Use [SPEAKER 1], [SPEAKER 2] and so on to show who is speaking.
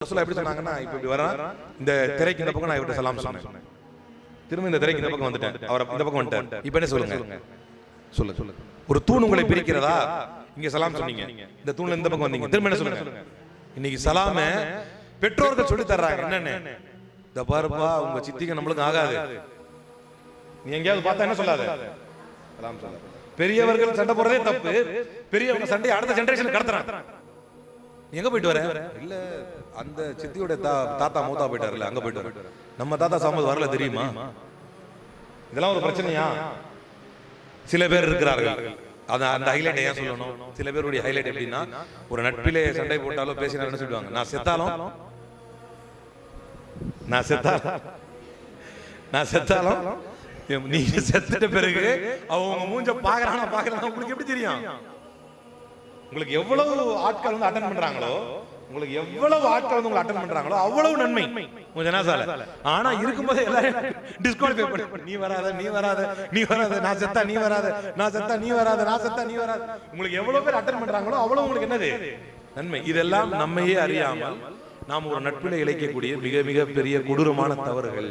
[SPEAKER 1] ரசூலுல்லாஹ் எப்படி சொன்னாங்கன்னா, இப்ப இப்படி வரேன், இந்த திரைக்கு இந்த பக்கம் நான் இவர்கிட்ட சலாம் சொன்னேன். திரும்ப இந்த திரைக்கு இந்த பக்கம் வந்துட்டேன், அவர் இந்த பக்கம் வந்துட்டார். இப்ப என்ன சொல்லுங்க? சொல்லுங்க. ஒரு தூண் உங்களை பிரிக்கிறதா? இங்க சலாம் சொன்னீங்க, இந்த தூண்ல இந்த பக்கம் வந்தீங்க, திரும்ப என்ன சொல்லுங்க? இன்னைக்கு சலாம பெற்றோர்கள் சொல்லி தர்றாங்க. என்னன்னு? இந்த பாருப்பா, உங்க சித்திக்கு நம்மளுக்கு ஆகாது. நீ எங்கேயாவது பார்த்தா என்ன சொல்லாத? சலாம் சொல்ல. பெரியவர்கள் சண்டை போறதே தப்பு. பெரியவங்க சண்டை அடுத்த ஜெனரேஷன் கடத்துறாங்க. எங்க போயிட்டு வர? இல்ல, அந்த சித்தியோட தாத்தா மூத்தா போயிட்டாருல, அங்க போயிட்டு வர. நம்ம தாத்தா சாமது வரல, தெரியுமா? இதெல்லாம் ஒரு பிரச்சனையா? சில பேர் இருக்கிறார்கள். அந்த ஹைலைட் ஏன் சொல்லணும்? சில பேருடைய ஹைலைட் எப்படின்னா, ஒரு நட்பிலே சண்டை போட்டாலோ பேசினாலும் என்ன சொல்லுவாங்க? நான் செத்தாலும் நீங்க செத்துட்ட பிறகு அவங்க மூஞ்ச பாக்குறானா உங்களுக்கு எப்படி தெரியும்? உங்களுக்கு எவ்வளவு ஆட்கள் வந்து அட்டெண்ட் பண்றாங்களோ, உங்களுக்கு எவ்வளவு ஆட்கள் வந்து உங்களை அட்டெண்ட் பண்றாங்களோ அவ்வளவு நன்மை உங்க ஜனாசால. ஆனா இருக்கும்போது எல்லாரும் டிஸ்குவாலிஃபை பண்ணி, நீ வராத, நான் செத்தா நீ வராத, உங்களுக்கு எவ்வளவு பேர் அட்டெண்ட் பண்றாங்களோ அவ்வளவு உங்களுக்கு என்னது நன்மை. இதெல்லாம் நம்மையே அறியாமல் நாம் ஒரு நட்பிலே இழைக்கக்கூடிய மிக மிக பெரிய கொடூரமான தவறுகள்.